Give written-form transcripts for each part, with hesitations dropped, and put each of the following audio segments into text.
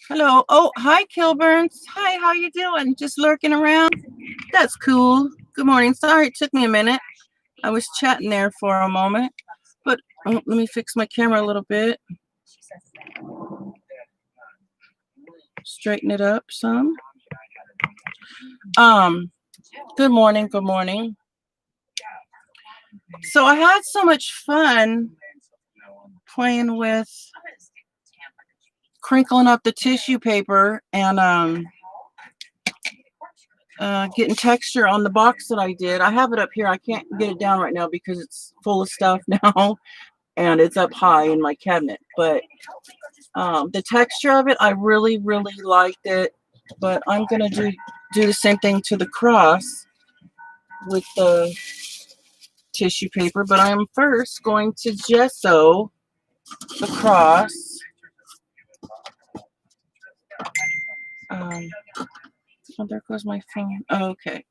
Hello. Oh, hi, Kilburns. Hi, how you doing? Just lurking around? That's cool. Good morning. Sorry it took me a minute. I was chatting there for a moment. But let me fix my camera a little bit. Straighten it up some. Good morning. Good morning. So I had so much fun playing with crinkling up the tissue paper and getting texture on the box that I did. I have it up here. I can't get it down right now because it's full of stuff now and it's up high in my cabinet. But the texture of it, I really, really liked it. But I'm going to do the same thing to the cross with the tissue paper. But I'm first going to gesso the cross. Oh, there goes my phone. Oh, okay.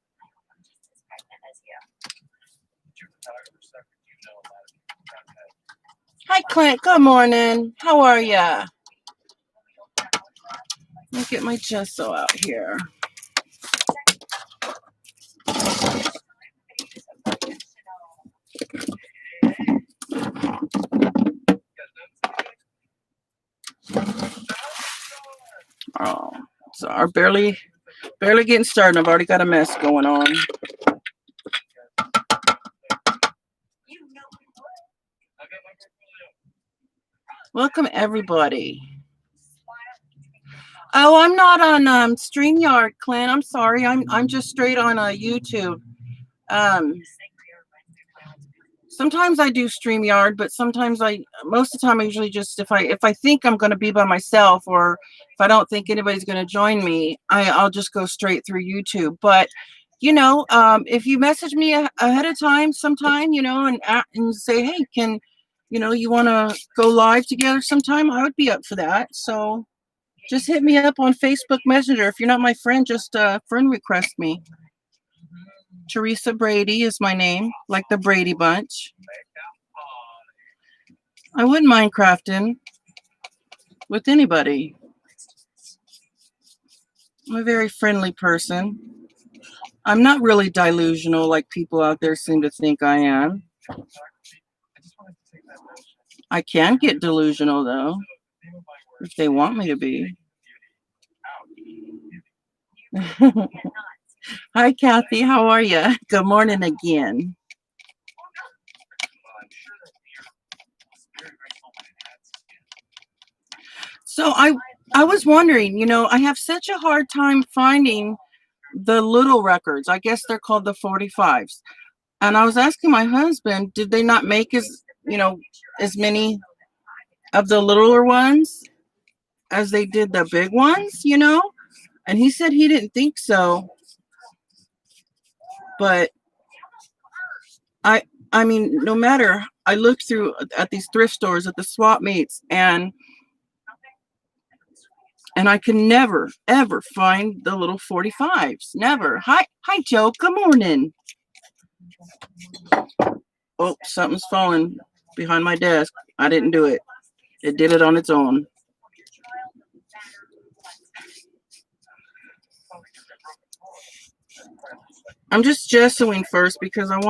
Hi, Clint. Good morning. How are ya? Let me get my gesso out here. Oh, so I'm barely getting started. I've already got a mess going on. Welcome everybody. Oh, I'm not on StreamYard, Clint. I'm sorry. I'm just straight on YouTube. Sometimes I do StreamYard, but sometimes most of the time I usually just if I think I'm going to be by myself, or if I don't think anybody's going to join me, I'll just go straight through YouTube. But you know, if you message me ahead of time, sometime, you know, and say, hey, can you want to go live together sometime? I would be up for that. So just hit me up on Facebook Messenger. If you're not my friend, just friend request me. Tereasa Brady is my name, like the Brady Bunch. I wouldn't mind crafting with anybody. I'm a very friendly person. I'm not really delusional like people out there seem to think I am. I can get delusional, though, if they want me to be. Hi, Kathy. How are you? Good morning again. So I was wondering, I have such a hard time finding the little records. I guess they're called the 45s. And I was asking my husband, did they not make as many of the littler ones as they did the big ones, And he said he didn't think so. But I mean, no matter, I looked through at these thrift stores at the swap meets and I can never ever find the little 45s. Never. Hi Joe. Good morning. Oh, something's falling behind my desk. I didn't do it. It did it on its own. I'm just gessoing first because I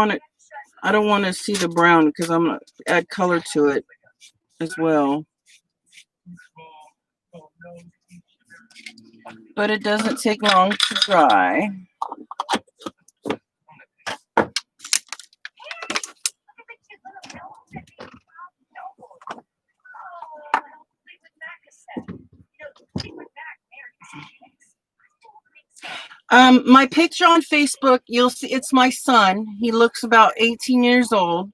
don't want to see the brown because I'm going to add color to it as well. But it doesn't take long to dry. My picture on Facebook, you'll see it's my son. He looks about 18 years old,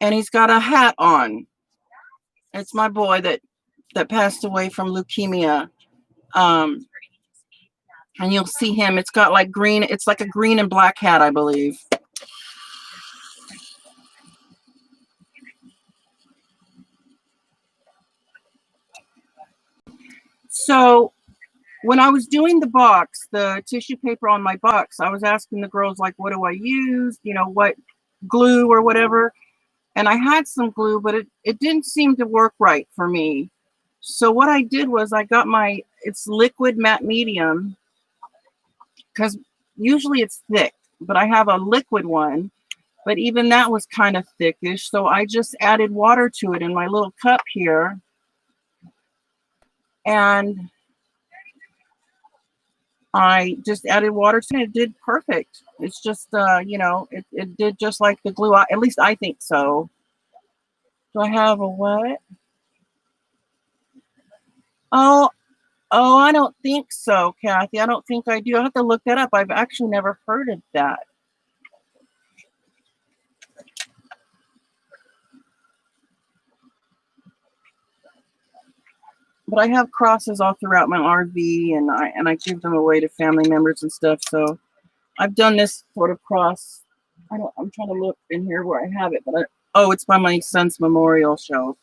and he's got a hat on. It's my boy that passed away from leukemia. And you'll see him. It's got like green. It's like a green and black hat, I believe. So when I was doing the box, the tissue paper on my box, I was asking the girls, like, what do I use? What glue or whatever. And I had some glue, but it didn't seem to work right for me. So what I did was I got it's liquid matte medium, because usually it's thick, but I have a liquid one, but even that was kind of thickish. So I just added water to it in my little cup here. And I just added water to it. It did perfect. It's just, you know, it did just like the glue. At least I think so. Do I have a what? Oh, I don't think so, Kathy. I don't think I do. I have to look that up. I've actually never heard of that. But I have crosses all throughout my RV, and I give them away to family members and stuff. So I've done this sort of cross. I'm trying to look in here where I have it, but oh, it's by my son's memorial shelf.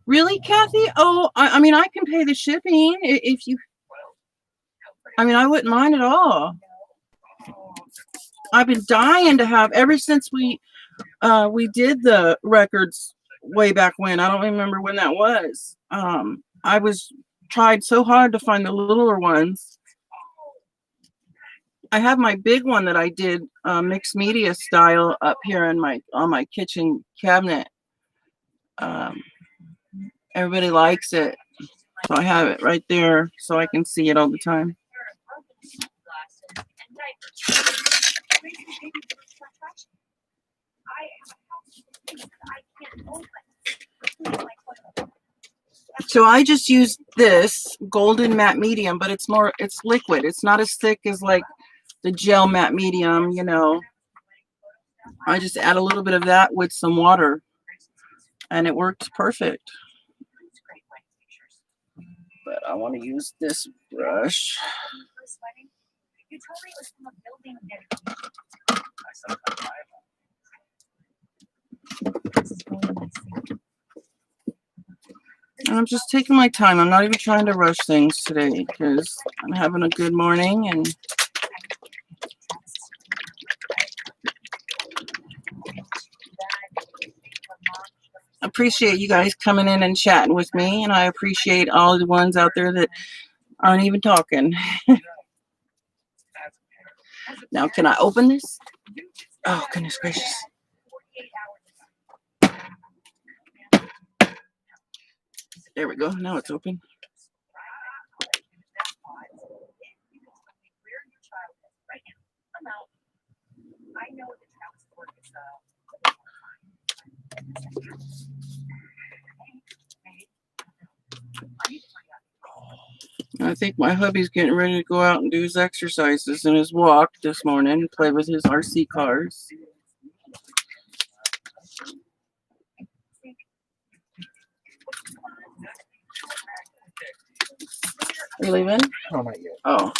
Really, Kathy? Oh, I mean, I can pay the shipping if you. I mean, I wouldn't mind at all. I've been dying to have ever since we did the records way back when. I don't remember when that was. I tried so hard to find the littler ones. I have my big one that I did mixed media style up here on my kitchen cabinet. Everybody likes it, so I have it right there so I can see it all the time. So I just use this golden matte medium, but it's liquid. It's not as thick as like the gel matte medium, you know. I just add a little bit of that with some water, and it works perfect. But I want to use this brush. And I'm just taking my time. I'm not even trying to rush things today because I'm having a good morning, and appreciate you guys coming in and chatting with me, and I appreciate all the ones out there that aren't even talking. Now, can I open this? Oh, goodness gracious. There we go. Now it's open. I think my hubby's getting ready to go out and do his exercises and his walk this morning, play with his RC cars. Are you leaving? Oh, not yet. Oh.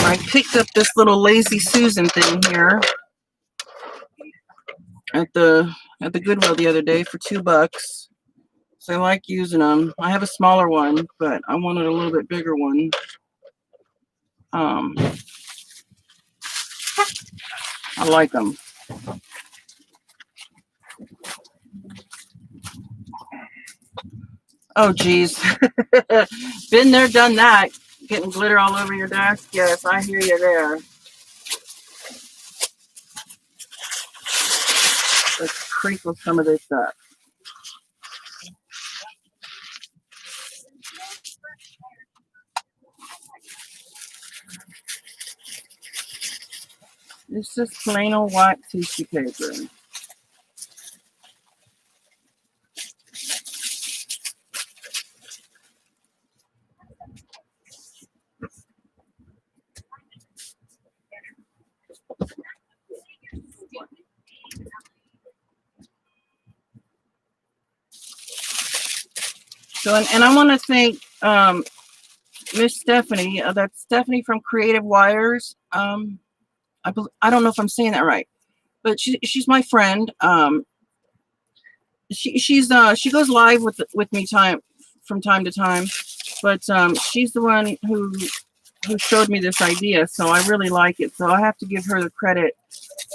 I picked up this little Lazy Susan thing here at the Goodwill the other day for $2. So I like using them. I have a smaller one, but I wanted a little bit bigger one. I like them. Oh, geez. Been there, done that. Getting glitter all over your desk. Yes, I hear you there. Let's crinkle some of this up. It's just plain old white tissue paper. So, and I want to thank Miss Stephanie. That's Stephanie from Creative Wires. I don't know if I'm saying that right, but she's my friend. She goes live with me from time to time, but she's the one who showed me this idea, so I really like it. So I have to give her the credit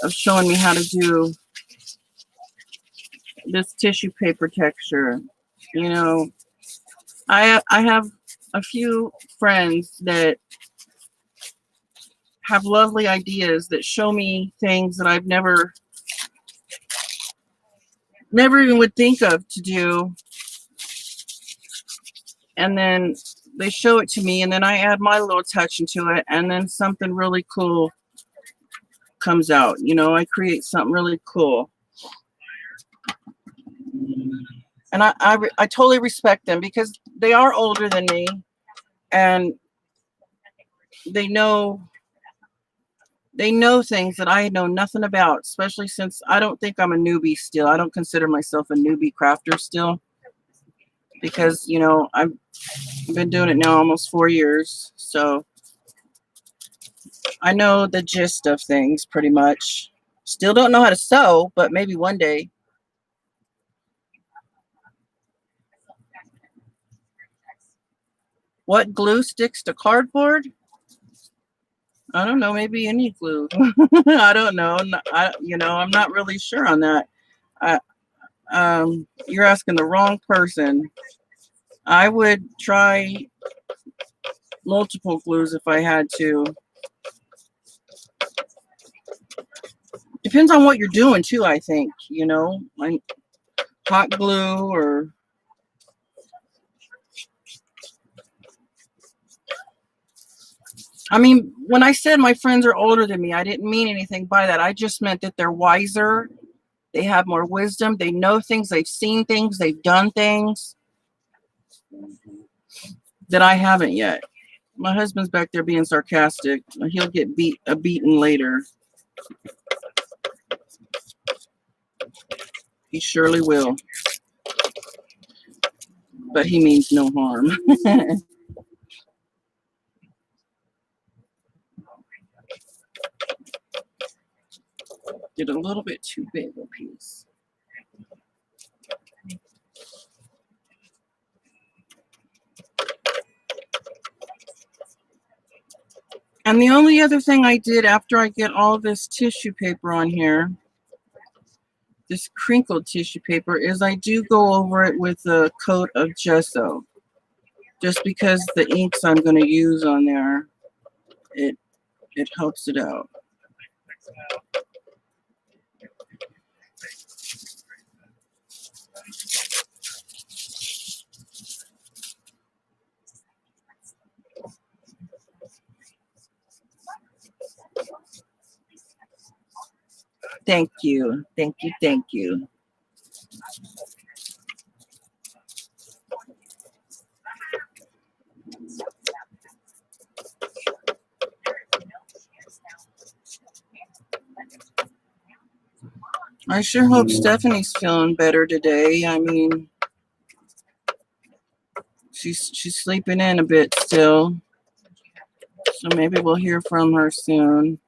of showing me how to do this tissue paper texture. You know, I have a few friends that have lovely ideas that show me things that I've never even would think of to do, and then they show it to me, and then I add my little touch into it, and then something really cool comes out. You know, I create something really cool. And I totally respect them because they are older than me, and they know things that I know nothing about, especially since I don't think I'm a newbie still. I don't consider myself a newbie crafter still, because, you know, I've been doing it now almost 4 years. So I know the gist of things pretty much. Still don't know how to sew, but maybe one day. What glue sticks to cardboard? I don't know, maybe any glue. I don't know. I'm not really sure on that. You're asking the wrong person. I would try multiple glues if I had to. Depends on what you're doing too, I think, you know, like hot glue or I mean, when I said my friends are older than me, I didn't mean anything by that. I just meant that they're wiser. They have more wisdom. They know things. They've seen things. They've done things that I haven't yet. My husband's back there being sarcastic. He'll get beaten later. He surely will. But he means no harm. Did a little bit too big a piece. And the only other thing I did after I get all this tissue paper on here, this crinkled tissue paper, is I do go over it with a coat of gesso. Just because the inks I'm going to use on there, it helps it out. Thank you. Thank you. Thank you. I sure hope Stephanie's feeling better today. I mean, she's sleeping in a bit still. So maybe we'll hear from her soon.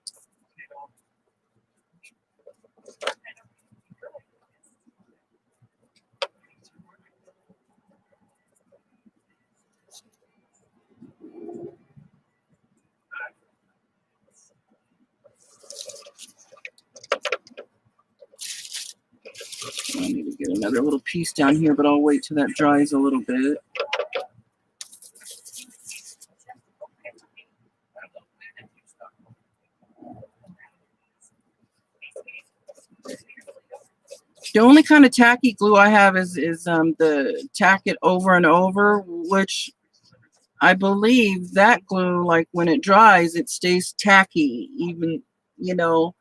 I need to get another little piece down here, but I'll wait till that dries a little bit. The only kind of tacky glue I have is the tack it over and over, which I believe that glue, like when it dries, it stays tacky. Even, you know,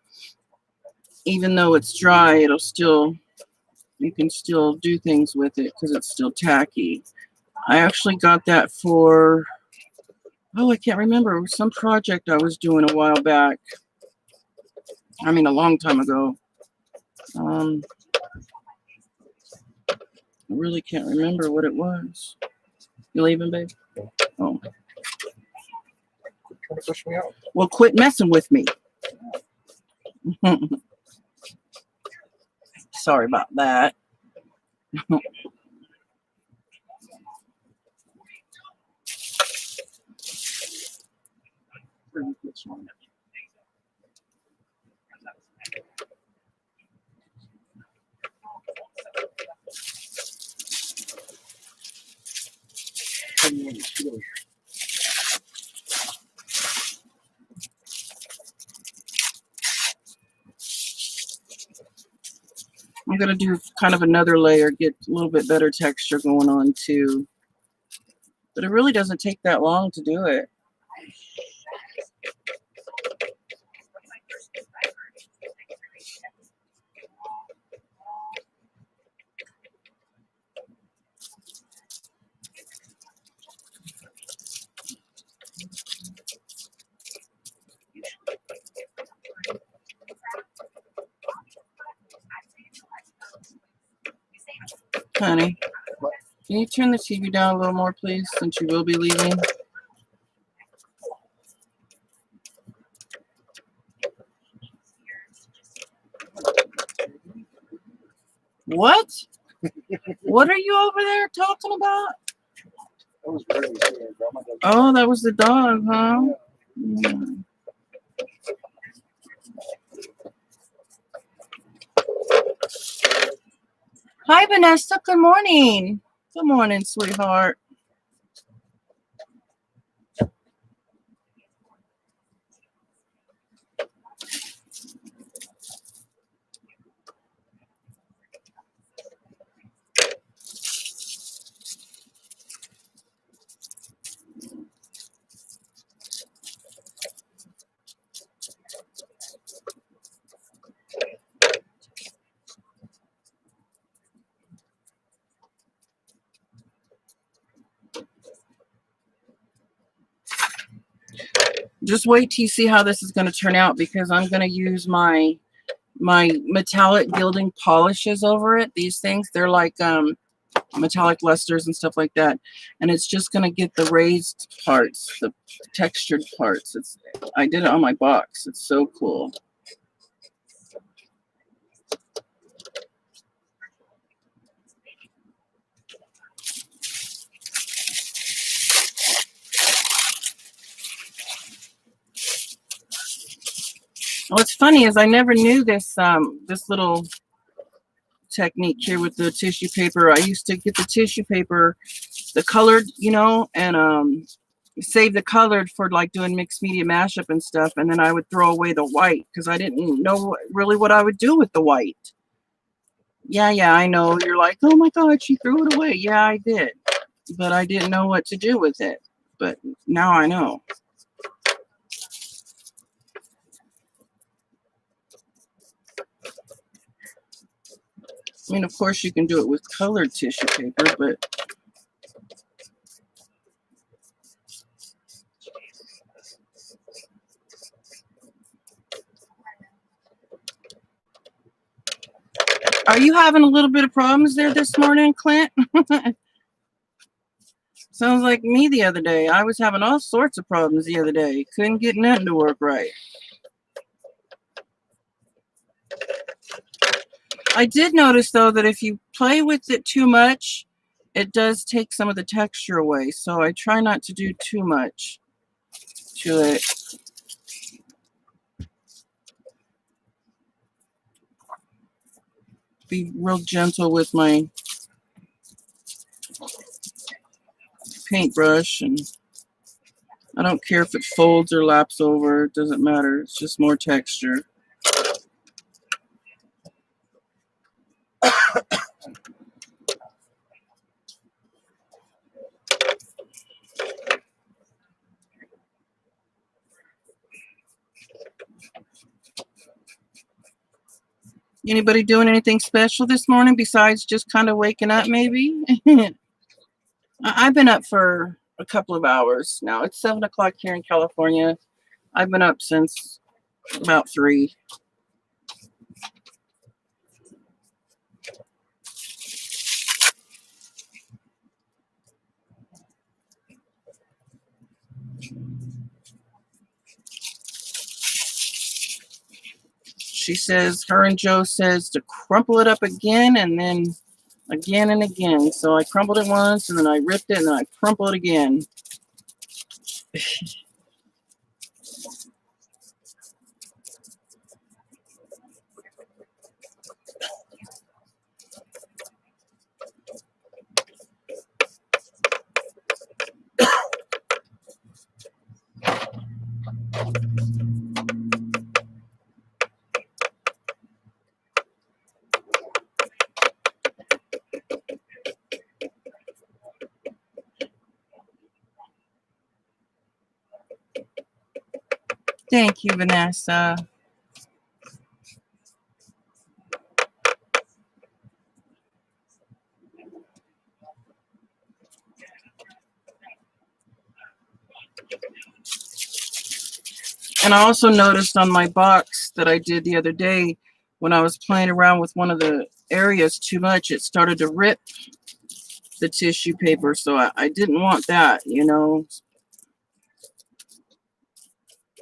even though it's dry, it'll still, you can still do things with it because it's still tacky. I actually got that for, oh, I can't remember. It was some project I was doing a while back. I mean, a long time ago. I really can't remember what it was. You leaving, babe? Oh. Trying to push me out. Well, quit messing with me. Sorry about that. I'm going to do kind of another layer, get a little bit better texture going on too. But it really doesn't take that long to do it. Honey, can you turn the TV down a little more, please, since you will be leaving? What? What are you over there talking about? Oh, that was the dog, huh? Yeah. Hi, Vanessa. Good morning. Good morning, sweetheart. Just wait till you see how this is going to turn out, because I'm going to use my metallic gilding polishes over it. These things, they're like metallic lusters and stuff like that, and it's just going to get the raised parts, the textured parts. I did it on my box. It's so cool. What's funny is I never knew this this little technique here with the tissue paper. I used to get the tissue paper, the colored, you know, and save the colored for like doing mixed media mashup and stuff, and then I would throw away the white because I didn't know really what I would do with the white. Yeah, I know. You're like, oh my God, she threw it away. Yeah, I did, but I didn't know what to do with it. But now I know. I mean, of course, you can do it with colored tissue paper, but are you having a little bit of problems there this morning, Clint? Sounds like me the other day. I was having all sorts of problems the other day. Couldn't get nothing to work right. I did notice, though, that if you play with it too much, it does take some of the texture away. So I try not to do too much to it. Be real gentle with my paintbrush, and I don't care if it folds or laps over. It doesn't matter. It's just more texture. Anybody doing anything special this morning besides just kind of waking up, maybe? I've been up for a couple of hours now. It's 7 o'clock here in California. I've been up since about 3. She says, her and Joe says to crumple it up again and then again and again. So I crumpled it once and then I ripped it and then I crumpled it again. Thank you, Vanessa. And I also noticed on my box that I did the other day, when I was playing around with one of the areas too much, it started to rip the tissue paper. So I didn't want that, you know.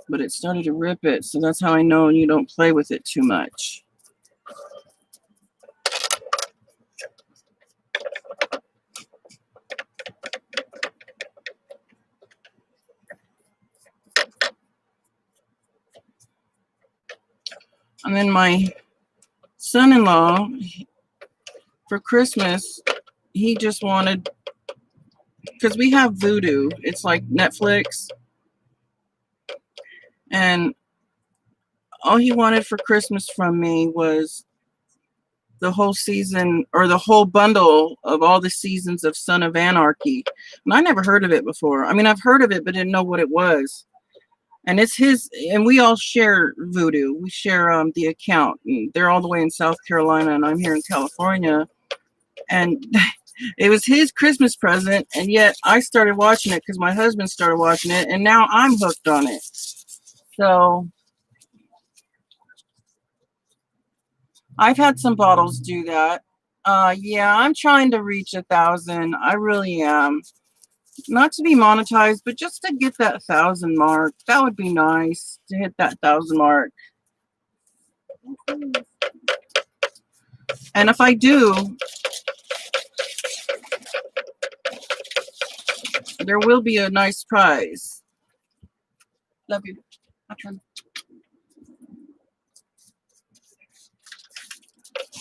But it started to rip it. So that's how I know you don't play with it too much. And then my son-in-law, for Christmas, he just wanted, because we have Vudu, it's like Netflix, and all he wanted for Christmas from me was the whole season, or the whole bundle of all the seasons of Son of Anarchy. And I never heard of it before. I mean, I've heard of it, but didn't know what it was. And it's his, and we all share Vudu. We share the account. And they're all the way in South Carolina, and I'm here in California. And it was his Christmas present, and yet I started watching it because my husband started watching it, and now I'm hooked on it. So I've had some bottles do that. Yeah, I'm trying to reach 1,000. I really am. Not to be monetized, but just to get that 1,000 mark. That would be nice to hit that 1,000 mark. And if I do, there will be a nice prize. Love you. My turn.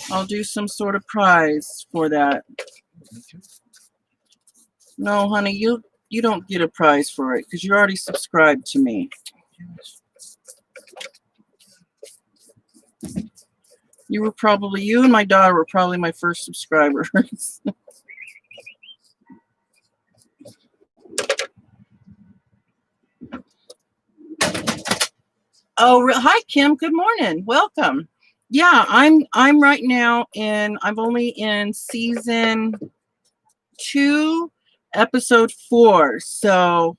I'll do some sort of prize for that. No, honey, you don't get a prize for it because you already subscribed to me. You and my daughter were probably my first subscribers. Oh, hi, Kim. Good morning. Welcome. Yeah, I'm right now I'm only in season 2, episode 4. So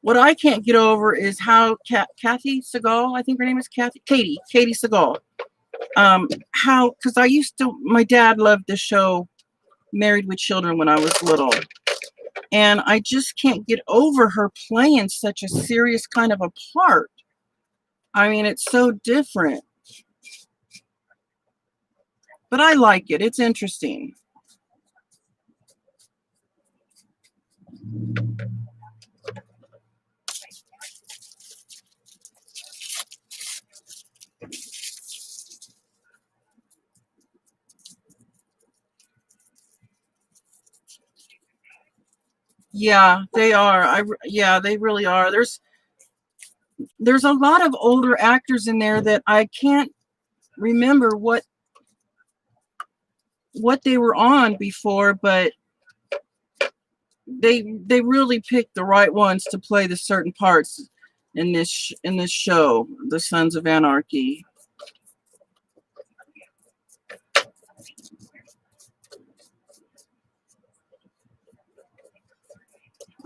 what I can't get over is how Kathy Segal, I think her name is Katie Segal. Because my dad loved the show Married with Children when I was little. And I just can't get over her playing such a serious kind of a part. I mean, it's so different. But I like it. It's interesting. Yeah, they are. Yeah, they really are. There's a lot of older actors in there that I can't remember what they were on before, but they really picked the right ones to play the certain parts in this show, The Sons of Anarchy.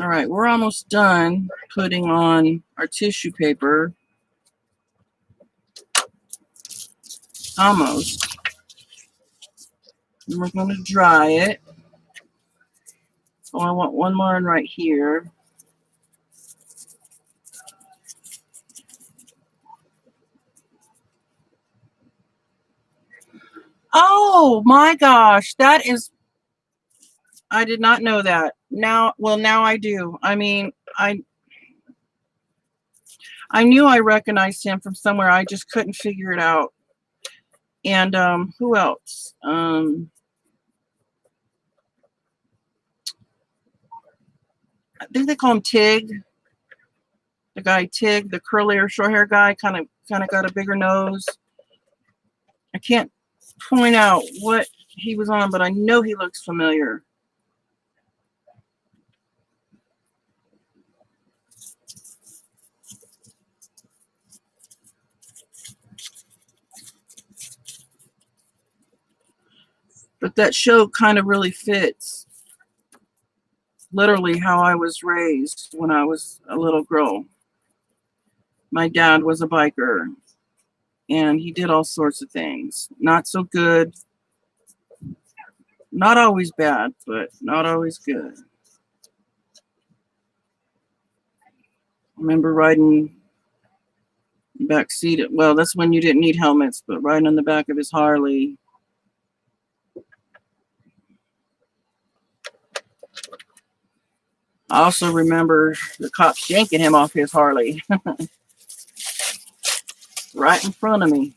All right, we're almost done putting on our tissue paper. Almost. And we're going to dry it. So I want one more in right here. Oh my gosh, that is, I did not know that. Now, well, now I do. I mean, I knew I recognized him from somewhere. I just couldn't figure it out. And who else? I think they call him Tig. The guy Tig, the curlier short hair guy, kind of got a bigger nose. I can't point out what he was on, but I know he looks familiar. But that show kind of really fits literally how I was raised when I was a little girl. My dad was a biker, and he did all sorts of things. Not so good. Not always bad, but not always good. I remember riding back seat. Well, that's when you didn't need helmets, but riding on the back of his Harley. I also remember the cops yanking him off his Harley right in front of me.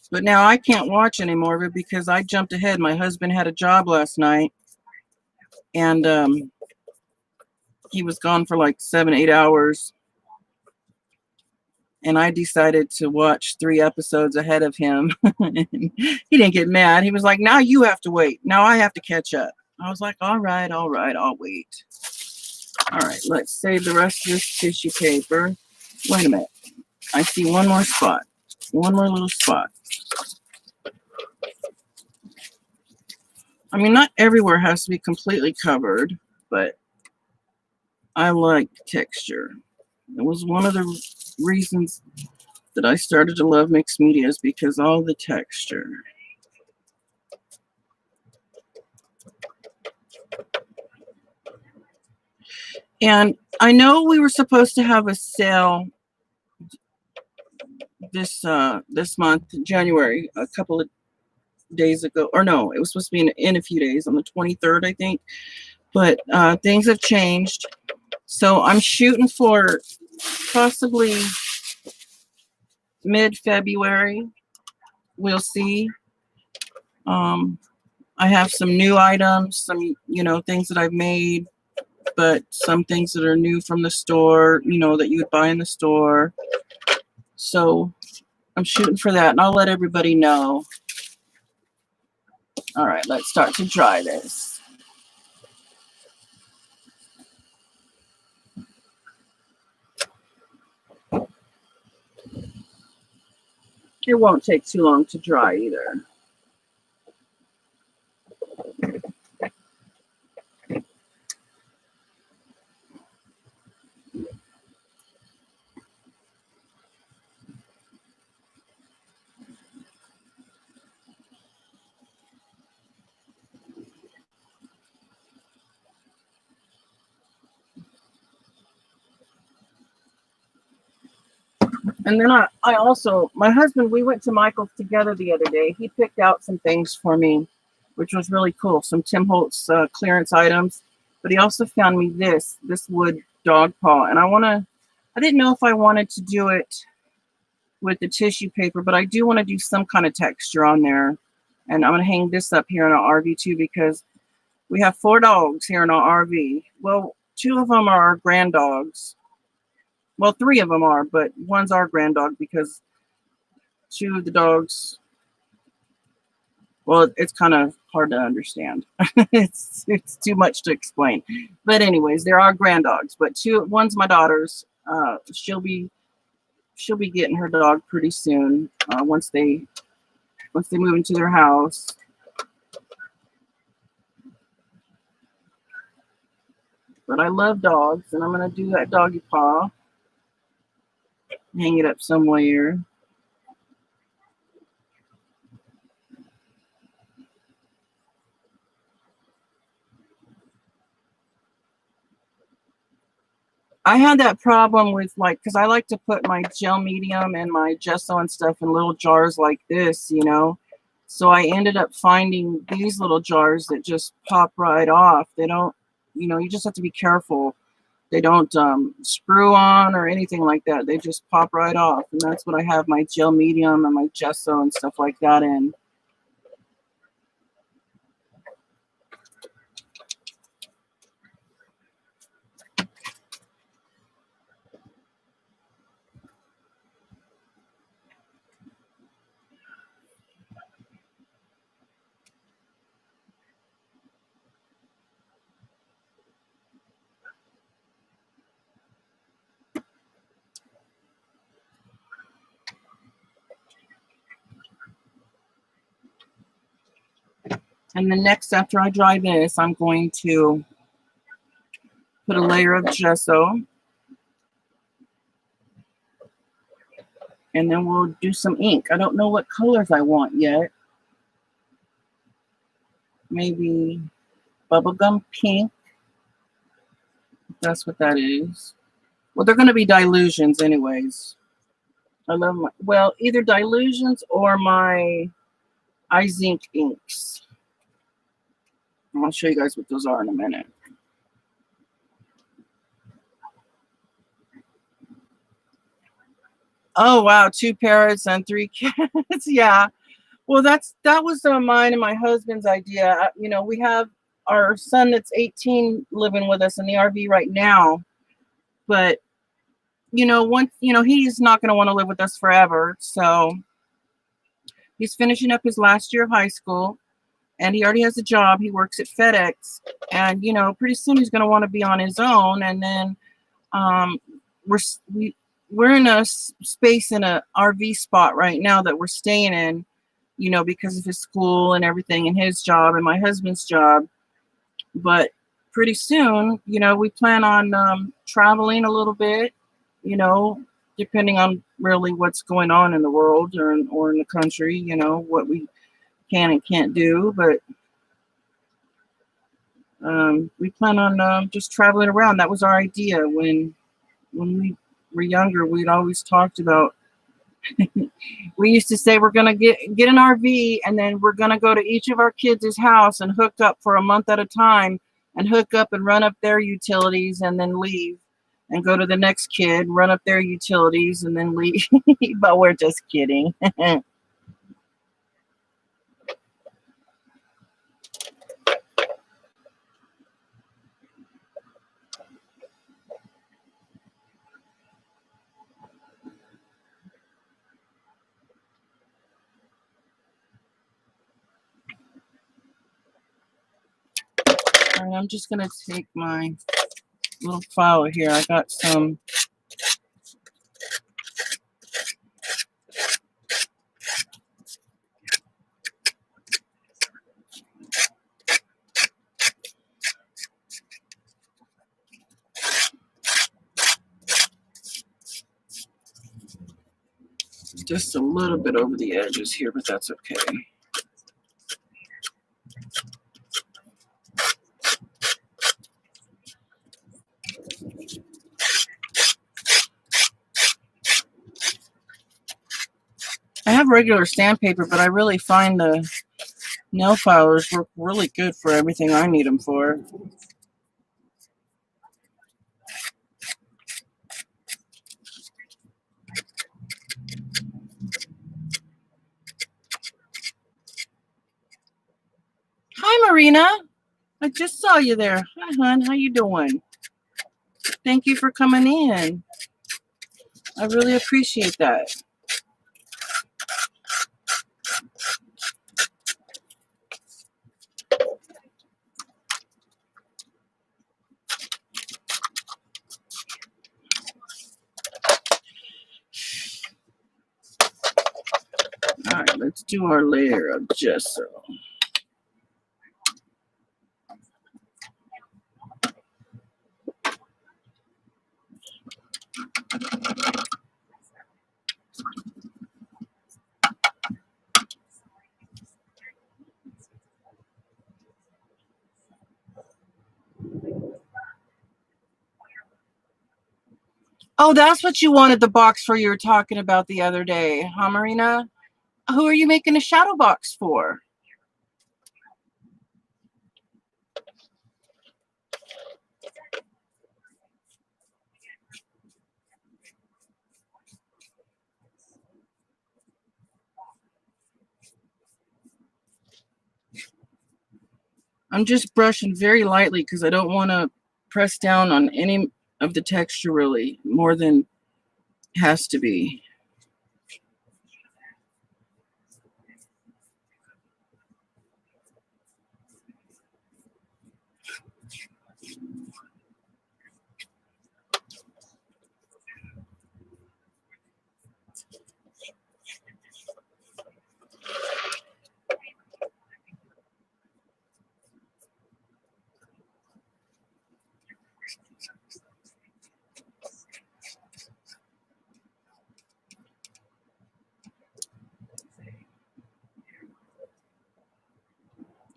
But now I can't watch any more of it because I jumped ahead. My husband had a job last night, and he was gone for like 7-8 hours. And I decided to watch 3 episodes ahead of him. He didn't get mad. He was like, now you have to wait. Now I have to catch up. I was like, all right, I'll wait. All right, let's save the rest of this tissue paper. Wait a minute. I see one more spot. One more little spot. I mean, not everywhere has to be completely covered, but I like texture. It was one of the reasons that I started to love mixed media, is because all the texture. And I know we were supposed to have a sale this month, January, a couple of days ago, or no, it was supposed to be in a few days, on the 23rd, I think. But things have changed, so I'm shooting for possibly mid-February. We'll see. I have some new items, some things that I've made, but some things that are new from the store, that you would buy in the store. So I'm shooting for that, and I'll let everybody know. All right, let's start to dry this. It won't take too long to dry either. And then I also, my husband, we went to Michael's together the other day. He picked out some things for me, which was really cool. Some Tim Holtz clearance items. But he also found me this wood dog paw. And I didn't know if I wanted to do it with the tissue paper, but I do want to do some kind of texture on there. And I'm going to hang this up here in our RV too, because we have 4 dogs here in our RV. Well, 2 of them are our grand dogs. Well, 3 of them are, but one's our grand dog because 2 of the dogs, well, it's kind of hard to understand. It's too much to explain. But anyways, there are grand dogs, but one's my daughter's. She'll be getting her dog pretty soon, once they move into their house. But I love dogs, and I'm gonna do that doggy paw, hang it up somewhere. I had that problem with, like, because I like to put my gel medium and my gesso and stuff in little jars like this, you know. So I ended up finding these little jars that just pop right off. They don't, you know, you just have to be careful. They don't screw on or anything like that. They just pop right off. And that's what I have my gel medium and my gesso and stuff like that in. And then next, after I dry this, I'm going to put a layer of gesso. And then we'll do some ink. I don't know what colors I want yet. Maybe bubblegum pink. That's what that is. Well, they're going to be dilutions anyways. I love my, well, either dilutions or my iZinc inks. I'll show you guys what those are in a minute. Oh, wow. 2 parrots and 3 cats. Yeah. Well, that was mine and my husband's idea. You know, we have our son that's 18 living with us in the RV right now. But, you know, once, you know, he's not going to want to live with us forever. So he's finishing up his last year of high school. And he already has a job. He works at FedEx. And, you know, pretty soon he's going to want to be on his own. And then we're in a space in a RV spot right now that we're staying in, you know, because of his school and everything and his job and my husband's job. But pretty soon, you know, we plan on traveling a little bit, you know, depending on really what's going on in the world or in the country, you know, what we can and can't do. But we plan on just traveling around. That was our idea when we were younger. We'd always talked about, we used to say we're gonna get an RV and then we're gonna go to each of our kids' house and hook up for a month at a time and hook up and run up their utilities and then leave and go to the next kid, run up their utilities and then leave. But we're just kidding. And I'm just gonna take my little file here. I got some just a little bit over the edges here, but that's okay. I have regular sandpaper, but I really find the nail filers work really good for everything I need them for. Hi, Marina. I just saw you there. Hi, hon. How you doing? Thank you for coming in. I really appreciate that. do our layer of gesso. Oh, that's what you wanted the box for you were talking about the other day, huh, Marina? Who are you making a shadow box for? I'm just brushing very lightly because I don't want to press down on any of the texture really more than has to be.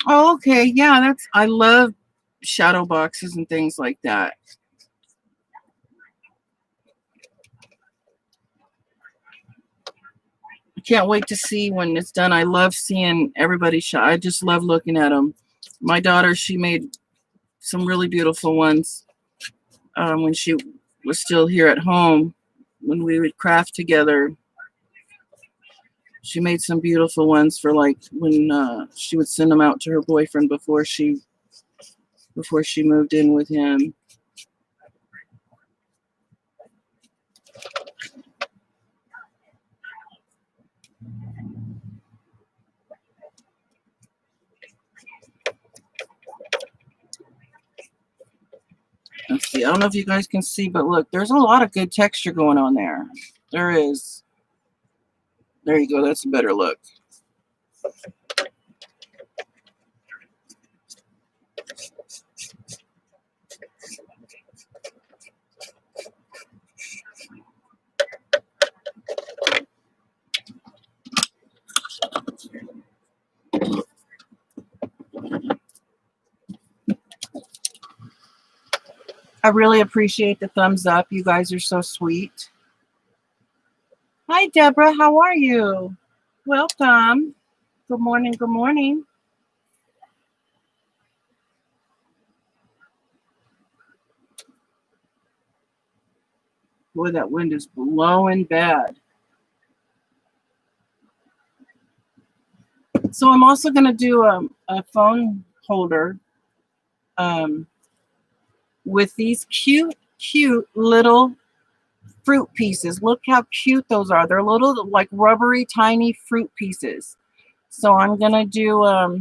Oh, okay. Yeah, I love shadow boxes and things like that. I can't wait to see when it's done. I love seeing everybody shot. I just love looking at them. My daughter, she made some really beautiful ones when she was still here at home, when we would craft together. She made some beautiful ones for like when she would send them out to her boyfriend before she moved in with him. Let's see. I don't know if you guys can see, but look, there's a lot of good texture going on there. There is. There you go. That's a better look. I really appreciate the thumbs up. You guys are so sweet. Hi, Deborah. How are you? Welcome. Good morning. Good morning. Boy, that wind is blowing bad. So I'm also going to do a phone holder with these cute little fruit pieces. Look how cute those are. They're little, like rubbery, tiny fruit pieces. So I'm going to do a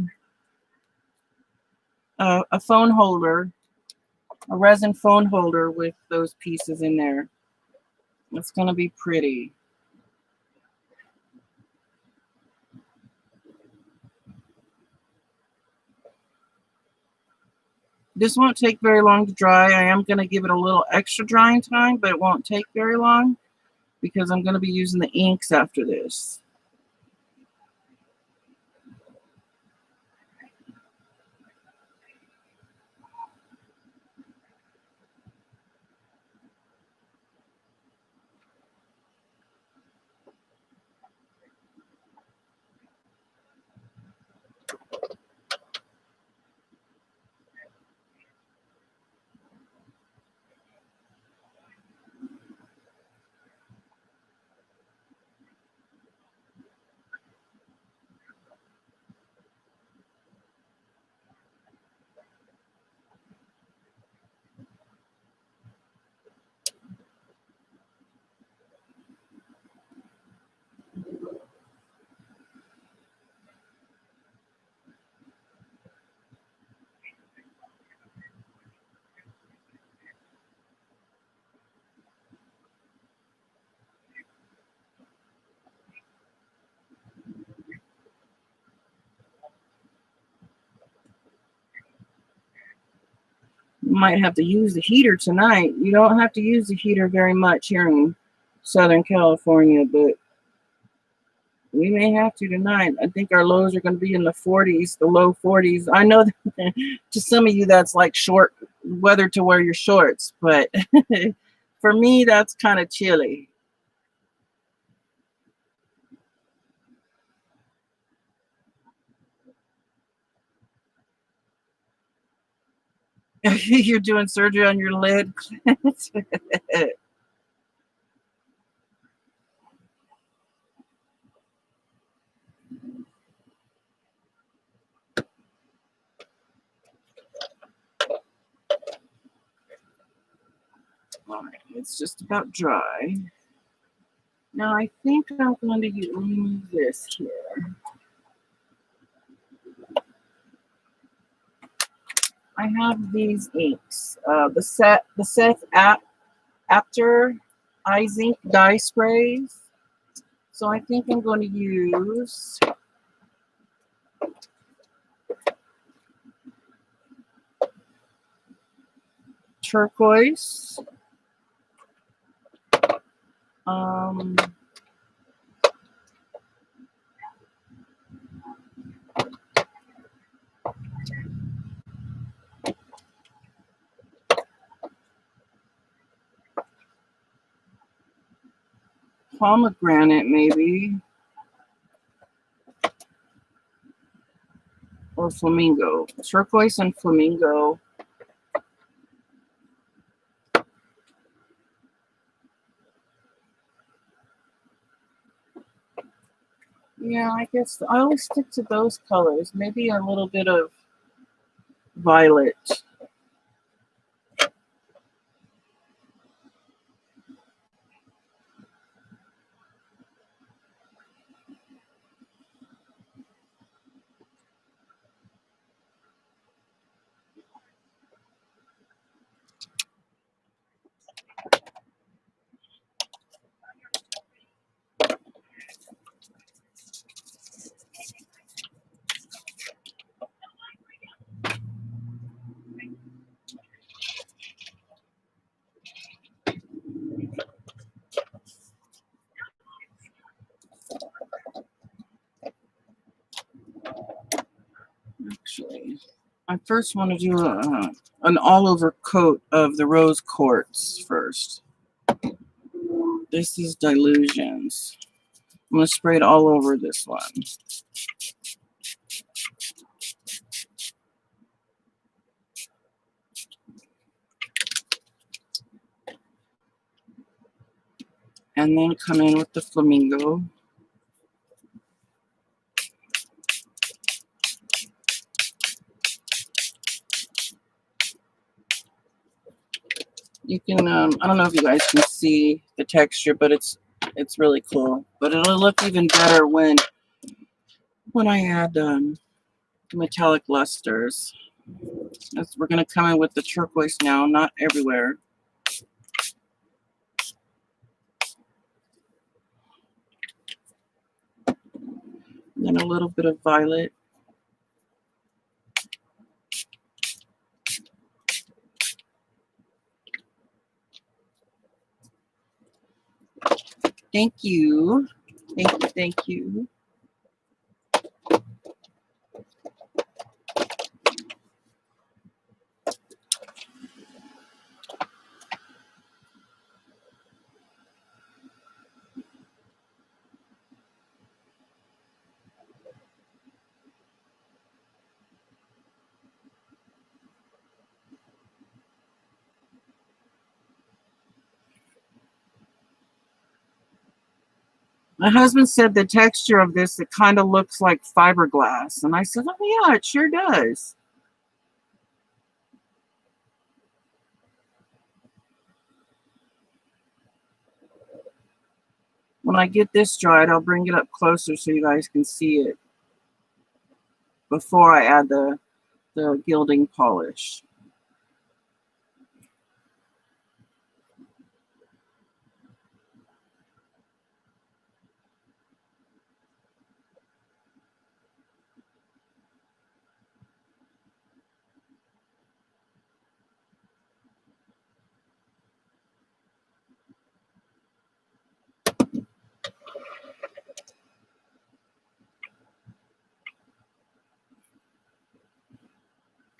phone holder, a resin phone holder with those pieces in there. It's going to be pretty. This won't take very long to dry. I am going to give it a little extra drying time, but it won't take very long because I'm going to be using the inks after this. Might have to use the heater tonight. You don't have to use the heater very much here in Southern California, but we may have to tonight. I think our lows are going to be in the 40s, the low 40s. I know that to some of you that's like short weather to wear your shorts, but for me that's kind of chilly. You're doing surgery on your lid. All right, it's just about dry. Now I think I'm going to remove this here. I have these inks. The Seth Apter Eye Zinc dye sprays. So I think I'm going to use turquoise, um, pomegranate maybe, or flamingo. Turquoise and flamingo. Yeah, I guess I always stick to those colors. Maybe a little bit of violet. Actually, I first want to do an all-over coat of the rose quartz first. This is Dilutions. I'm going to spray it all over this one. And then come in with the flamingo. You can, I don't know if you guys can see the texture, but it's really cool. But it'll look even better when I add metallic lusters. We're going to come in with the turquoise now, not everywhere. And then a little bit of violet. Thank you. Thank you. Thank you. My husband said the texture of this, it kind of looks like fiberglass. And I said, oh yeah, it sure does. When I get this dried, I'll bring it up closer so you guys can see it before I add the gilding polish.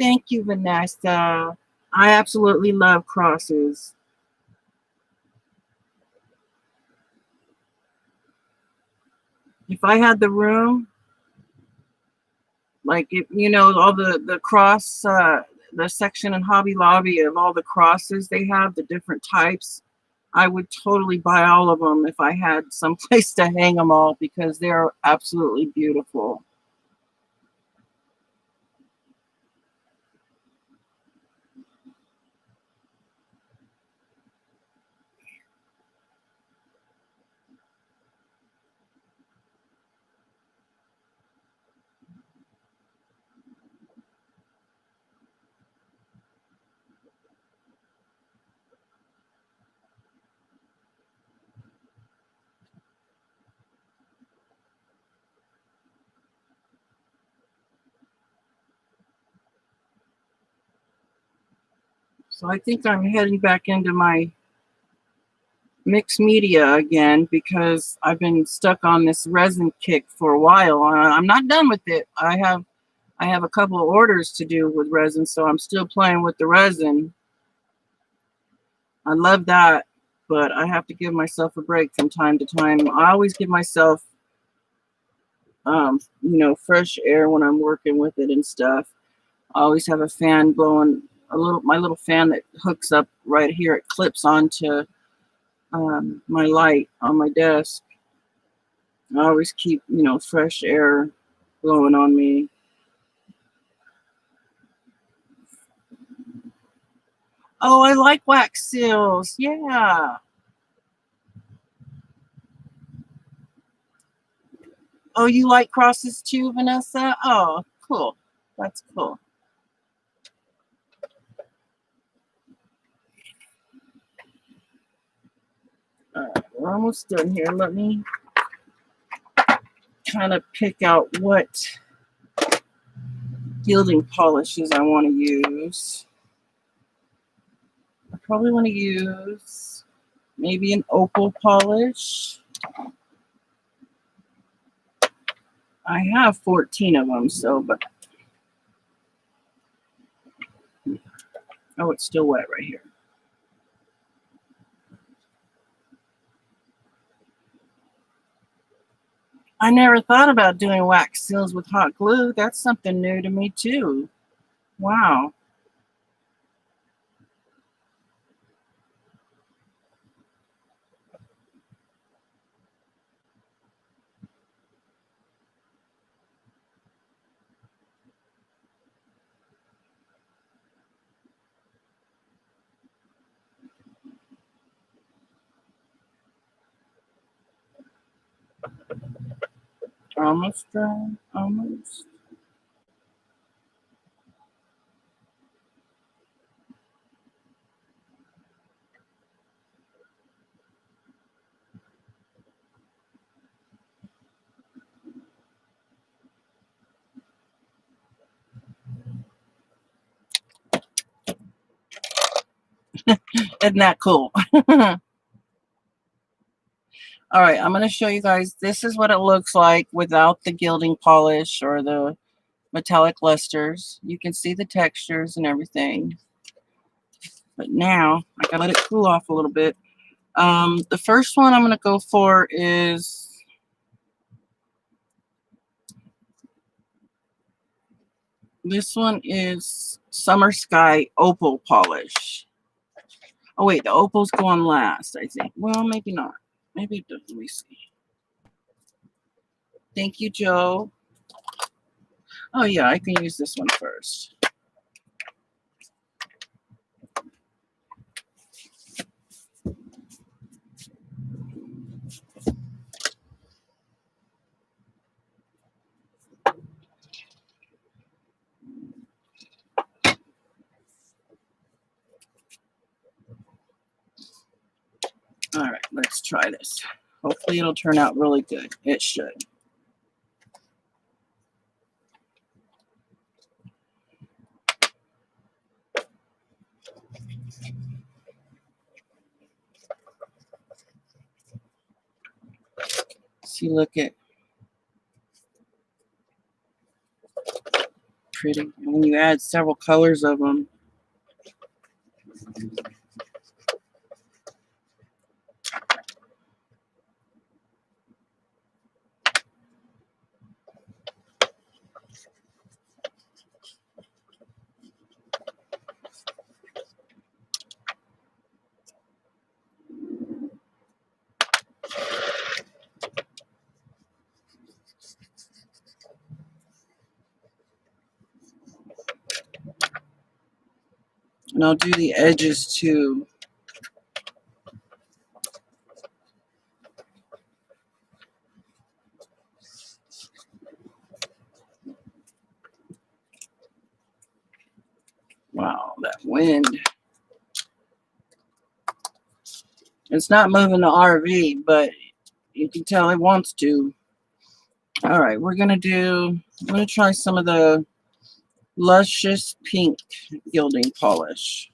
Thank you, Vanessa. I absolutely love crosses. If I had the room, like if you know all the cross the section in Hobby Lobby of all the crosses they have, the different types, I would totally buy all of them if I had some place to hang them all because they're absolutely beautiful. So I think I'm heading back into my mixed media again because I've been stuck on this resin kick for a while. I'm not done with it. I have a couple of orders to do with resin, so I'm still playing with the resin. I love that, but I have to give myself a break from time to time. I always give myself, you know, fresh air when I'm working with it and stuff. I always have a fan blowing my little fan that hooks up right here. It clips onto my light on my desk. I always keep, you know, fresh air blowing on me. Oh, I like wax seals. Yeah. Oh, you like crosses too, Vanessa? Oh, cool. That's cool. All right, we're almost done here. Let me kind of pick out what gilding polishes I want to use. I probably want to use maybe an opal polish. I have 14 of them, so, but, oh, it's still wet right here. I never thought about doing wax seals with hot glue. That's something new to me too. Wow. Almost done. Almost. Isn't that cool? All right, I'm going to show you guys. This is what it looks like without the gilding polish or the metallic lusters. You can see the textures and everything. But now I gotta let it cool off a little bit. The first one I'm gonna go for is this one is Summer Sky Opal Polish. Oh wait, the opals go on last, I think. Well, maybe not. Maybe it does. Let me see. Thank you, Joe. Oh yeah, I can use this one first. All right, let's try this. Hopefully it'll turn out really good. It should. See, look at pretty. And when you add several colors of them. And I'll do the edges too. Wow, that wind. It's not moving the RV, but you can tell it wants to. All right, I'm going to try some of the Luscious Pink Gilding Polish.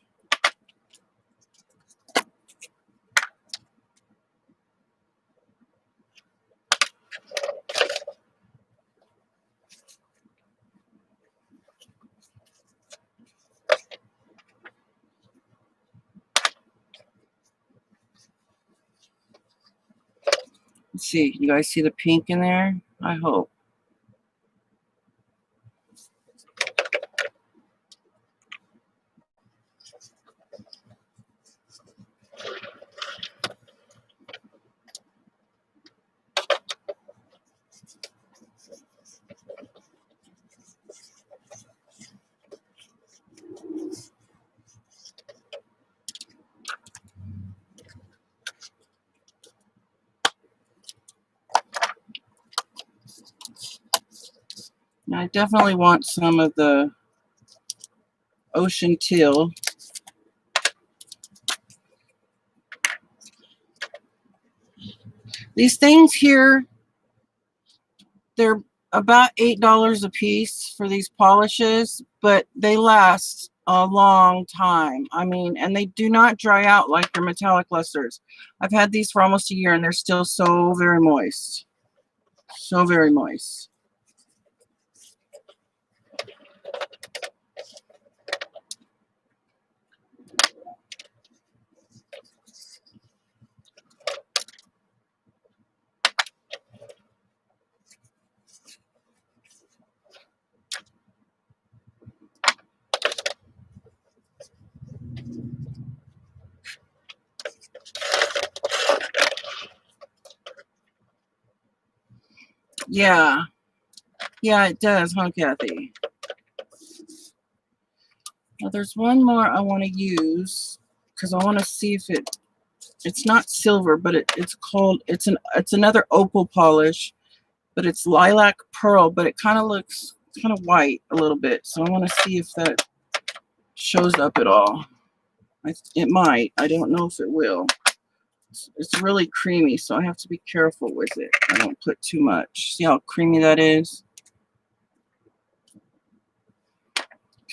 Let's see, you guys see the pink in there? I hope. Now, I definitely want some of the Ocean Teal. These things here, they're about $8 a piece for these polishes, but they last a long time. I mean, and they do not dry out like your metallic lusters. I've had these for almost a year and they're still so very moist. So very moist. Yeah. Yeah, it does, huh, Kathy? Now, there's one more I want to use because I want to see if it's not silver, but it's another opal polish, but it's lilac pearl, but it kind of looks kind of white a little bit. So I want to see if that shows up at all. It might. I don't know if it will. It's really creamy, so I have to be careful with it. I don't put too much. See how creamy that is?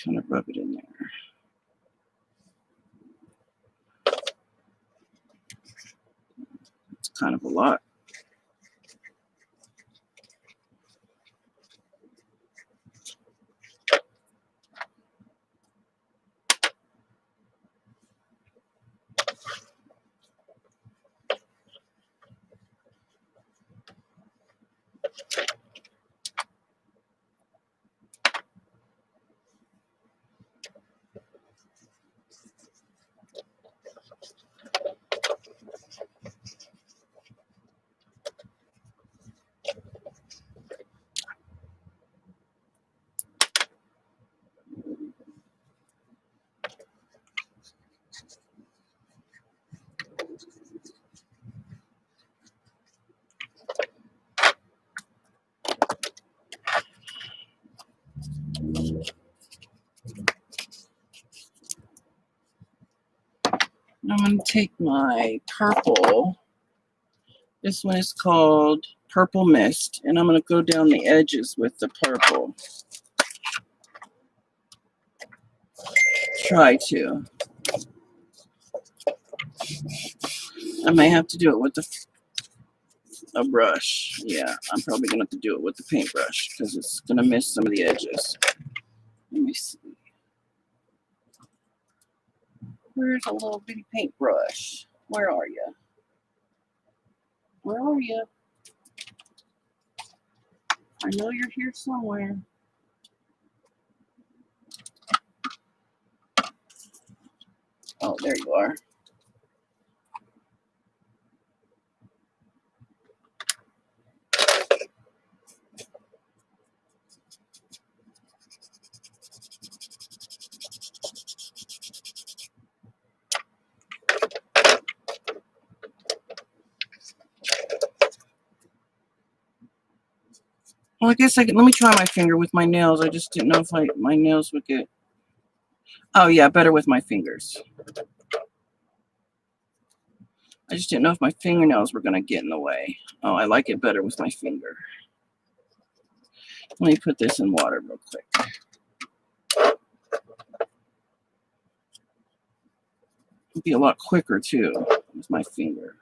Kind of rub it in there. It's kind of a lot. I'm going to take my purple. This one is called Purple Mist, and I'm going to go down the edges with the purple. Try to. I may have to do it with a brush. Yeah, I'm probably going to have to do it with the paintbrush because it's going to miss some of the edges. me see. Where's a little bitty paintbrush? Where are you? Where are you? I know you're here somewhere. Oh, there you are. Well, I guess I can, let me try my finger with my nails. I just didn't know if my nails would get. Oh yeah, better with my fingers. I just didn't know if my fingernails were gonna get in the way. Oh, I like it better with my finger. Let me put this in water real quick. It'd be a lot quicker too with my finger.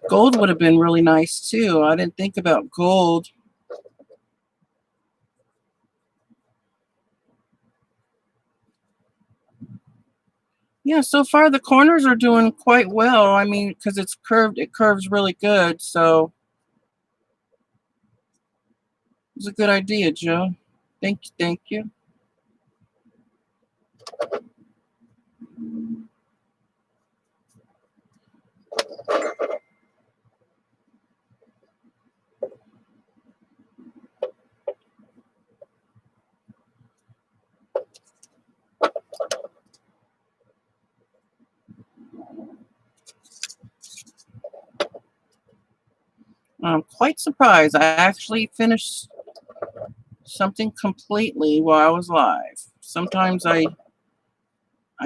Gold would have been really nice too. I didn't think about gold. Yeah, so far the corners are doing quite well. I mean, because it's curved, it curves really good. So it's a good idea, Joe. Thank you, thank you. I'm quite surprised. I actually finished something completely while I was live. Sometimes I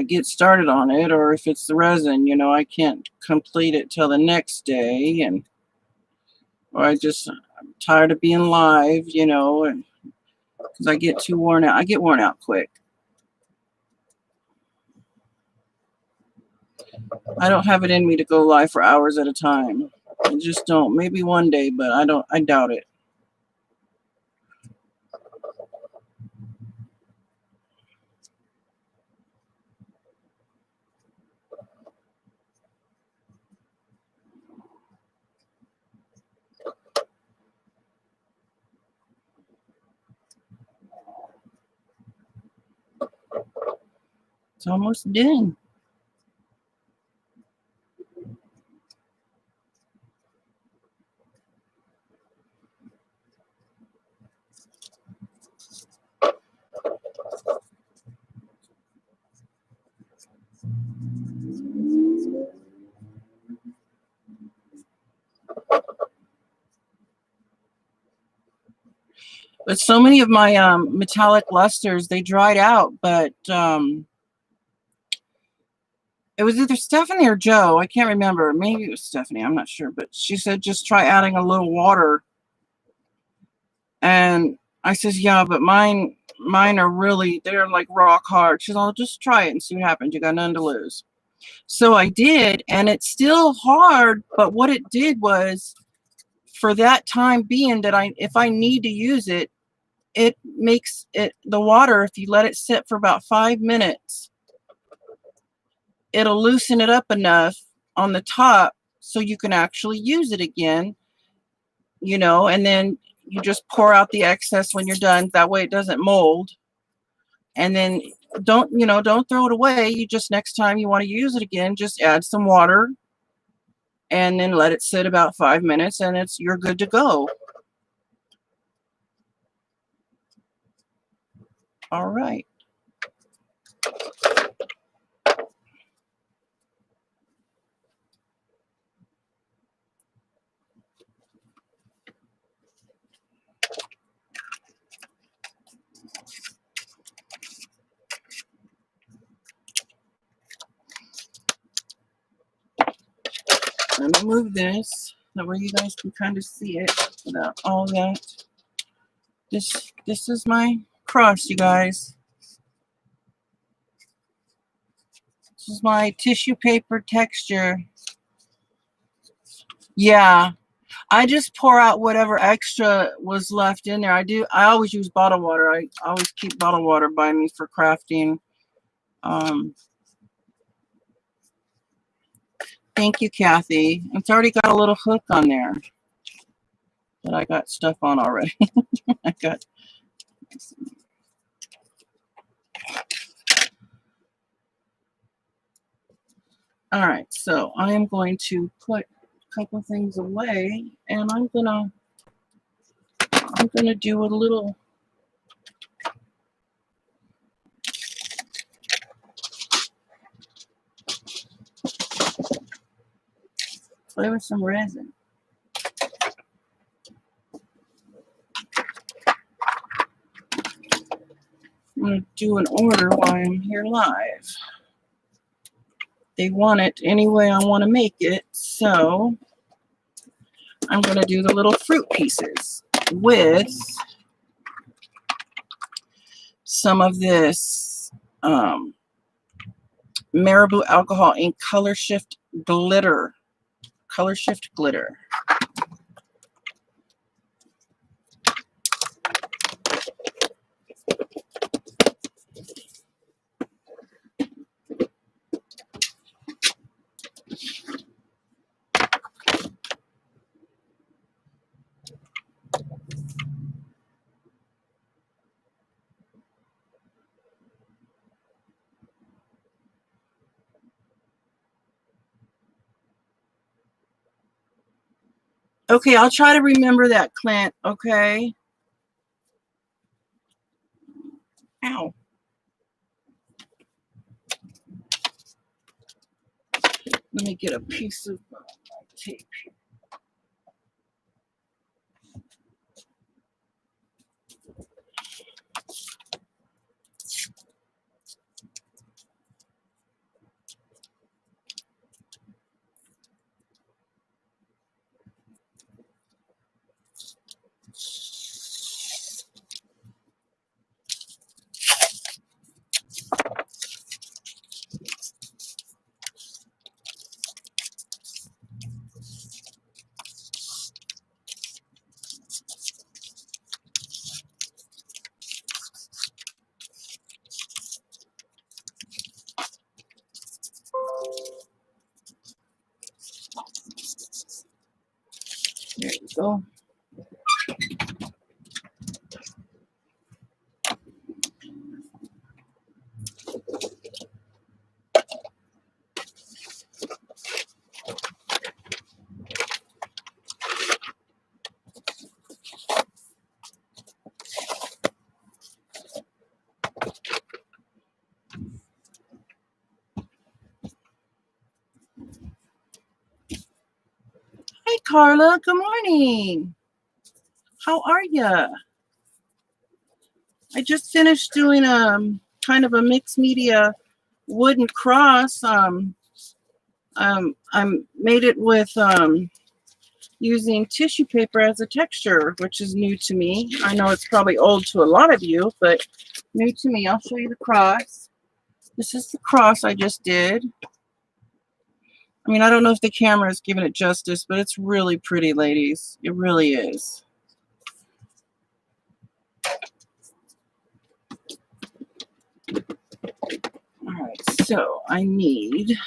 get started on it, or if it's the resin, you know, I can't complete it till the next day, and or I'm tired of being live, you know, and because I get too worn out. I get worn out quick. I don't have it in me to go live for hours at a time. I just don't. Maybe one day, but I don't. I doubt it. It's almost done. But so many of my metallic lusters, they dried out, but it was either Stephanie or Joe. I can't remember. Maybe it was Stephanie. I'm not sure. But she said, just try adding a little water. And I says, yeah, but mine are really, they're like rock hard. She's all, just try it and see what happens. You got nothing to lose. So I did, and it's still hard. But what it did was, for that time being that if I need to use it, it makes it, the water, if you let it sit for about 5 minutes, it'll loosen it up enough on the top so you can actually use it again, you know, and then you just pour out the excess when you're done. That way it doesn't mold. And then don't throw it away. You just, next time you want to use it again, just add some water and then let it sit about 5 minutes, and you're good to go. All right. move this. That way you guys can kind of see it without all that. This is my cross, you guys. This is my tissue paper texture. Yeah, I just pour out whatever extra was left in there. I always use bottled water. I always keep bottled water by me for crafting. Thank you, Kathy. It's already got a little hook on there that I got stuff on already. I got. All right, so I am going to put a couple things away, and I'm gonna do a little. Play with some resin. I'm going to do an order while I'm here live. They want it any way I want to make it, so I'm going to do the little fruit pieces with some of this Marabou Alcohol Ink Color Shift Glitter. Color Shift Glitter. Okay, I'll try to remember that, Clint, okay? Ow. Let me get a piece of tape here. There you go. Hey, Carla. Good morning. How are you? I just finished doing kind of a mixed media wooden cross. I made it with using tissue paper as a texture, which is new to me. I know it's probably old to a lot of you, but new to me. I'll show you the cross. This is the cross I just did. I mean, I don't know if the camera is giving it justice, but it's really pretty, ladies. It really is. All right, so I need,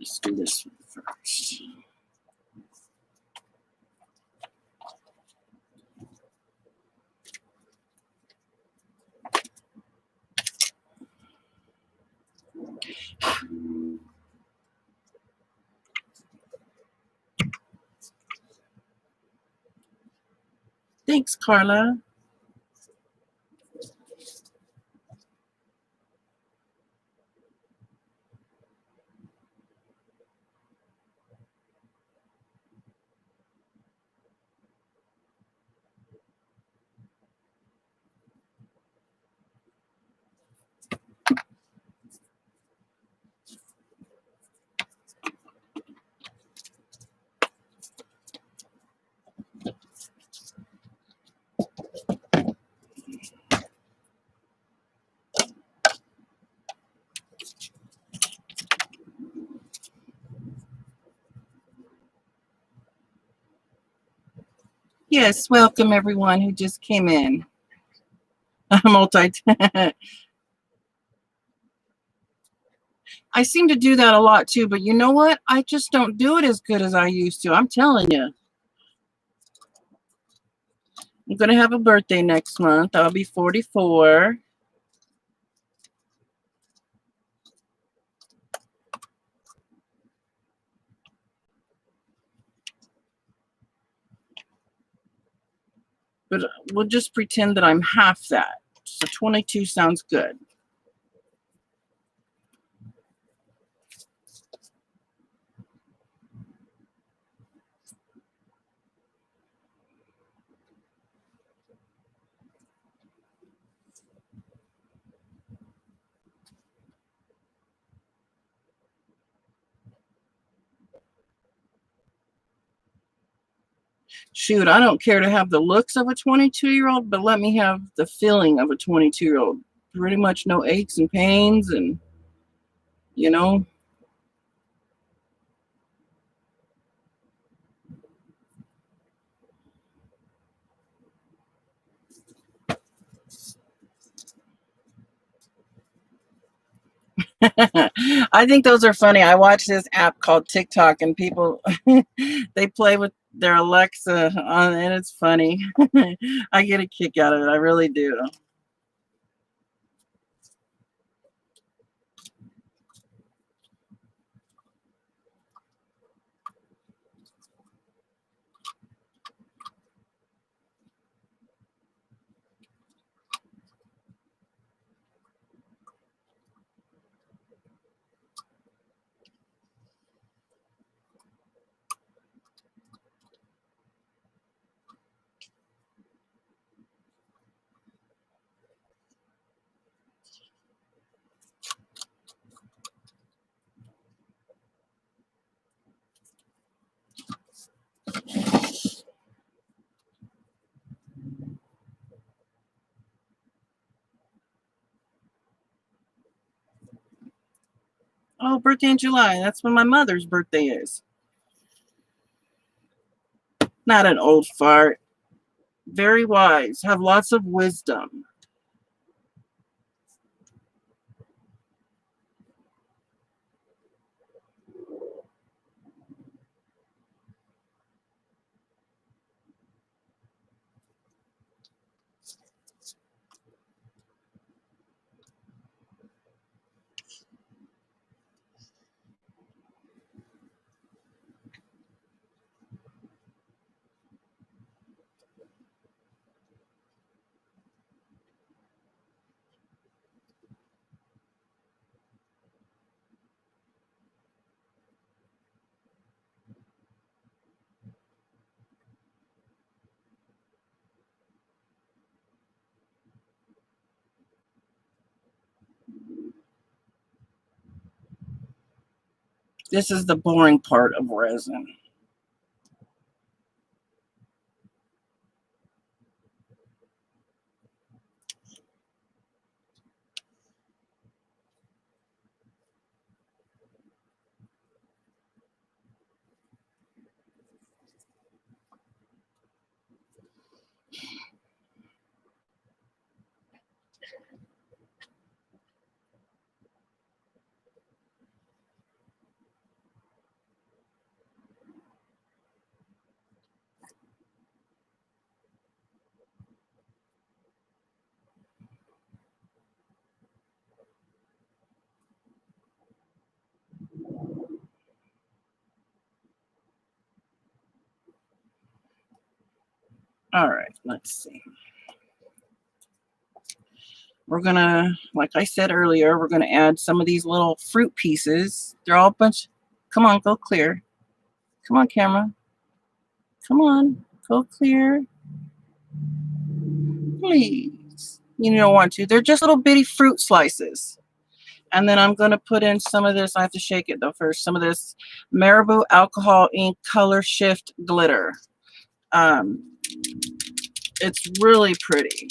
let's do this one first. Thanks, Carla. Yes, welcome everyone who just came in. Multi. I seem to do that a lot too, but you know what? I just don't do it as good as I used to. I'm telling you. I'm going to have a birthday next month. I'll be 44. But we'll just pretend that I'm half that. So 22 sounds good. Shoot, I don't care to have the looks of a 22-year-old, but let me have the feeling of a 22-year-old. Pretty much no aches and pains and, you know. I think those are funny. I watch this app called TikTok and people, they play with their Alexa on, and it's funny. I get a kick out of it. I really do. Oh, birthday in July. That's when my mother's birthday is. Not an old fart. Very wise. Have lots of wisdom. This is the boring part of resin. All right, let's see. We're gonna, like I said earlier, we're gonna add some of these little fruit pieces. They're all a bunch. Come on, go clear. Come on, camera. Come on, go clear. Please. You don't want to. They're just little bitty fruit slices. And then I'm gonna put in some of this. I have to shake it though first. Some of this Marabou Alcohol Ink Color Shift Glitter. It's really pretty.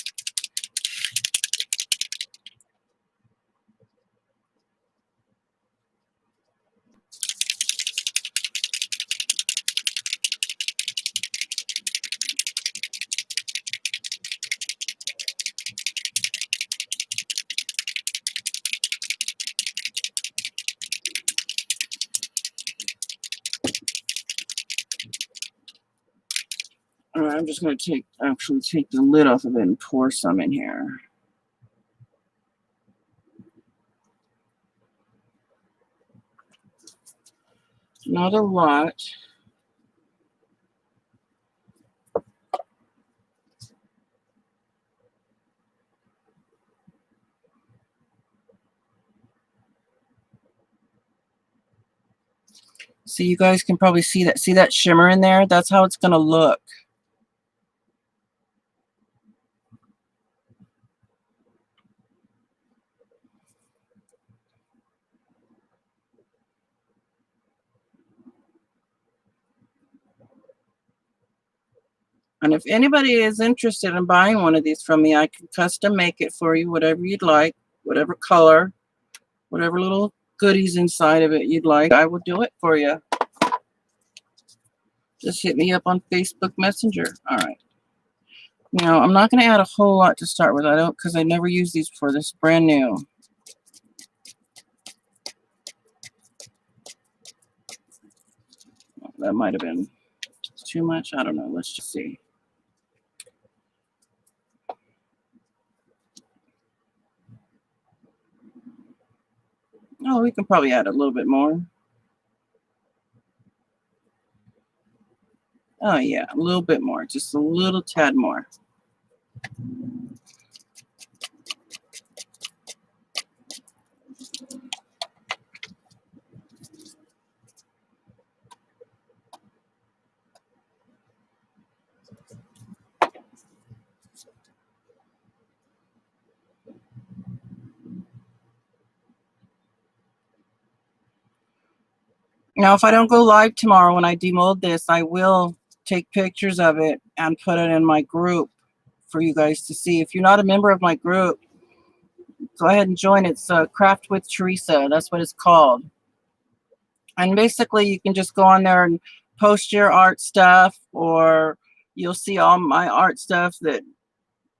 All right, I'm just going to actually take the lid off of it and pour some in here. Not a lot. So you guys can probably see that shimmer in there? That's how it's going to look. And if anybody is interested in buying one of these from me, I can custom make it for you, whatever you'd like, whatever color, whatever little goodies inside of it you'd like, I will do it for you. Just hit me up on Facebook Messenger. All right. Now, I'm not going to add a whole lot to start with. Because I never used these before. This is brand new. That might have been too much. I don't know. Let's just see. Oh, we can probably add a little bit more. Oh, yeah, a little bit more. Just a little tad more. Now, if I don't go live tomorrow when I demold this, I will take pictures of it and put it in my group for you guys to see. If you're not a member of my group, go ahead and join. It's Craft with Tereasa. That's what it's called. And basically, you can just go on there and post your art stuff, or you'll see all my art stuff that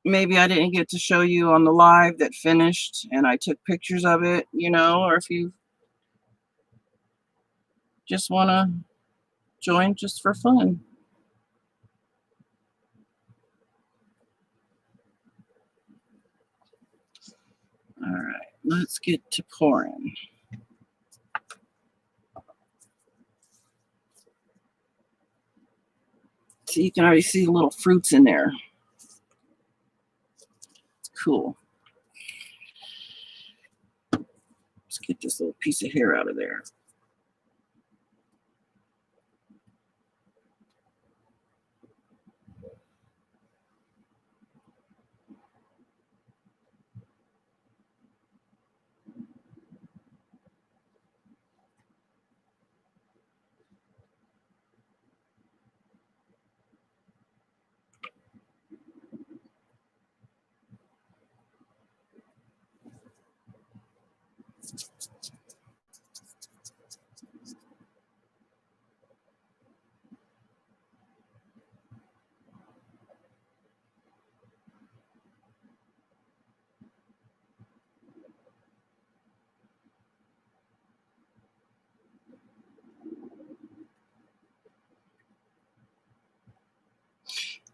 maybe I didn't get to show you on the live that finished, and I took pictures of it, you know, or if you just want to join just for fun. All right, let's get to pouring. So you can already see the little fruits in there. It's cool. Let's get this little piece of hair out of there.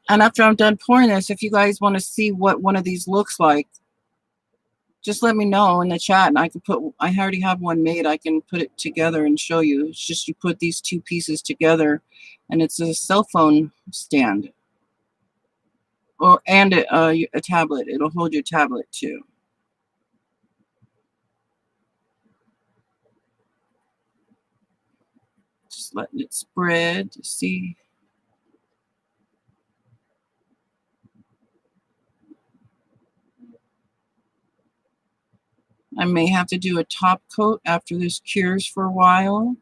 And after I'm done pouring this, if you guys want to see what one of these looks like, just let me know in the chat, and I already have one made. I can put it together and show you. It's just you put these two pieces together, and it's a cell phone stand, and a tablet. It'll hold your tablet too. Just letting it spread to see. I may have to do a top coat after this cures for a while.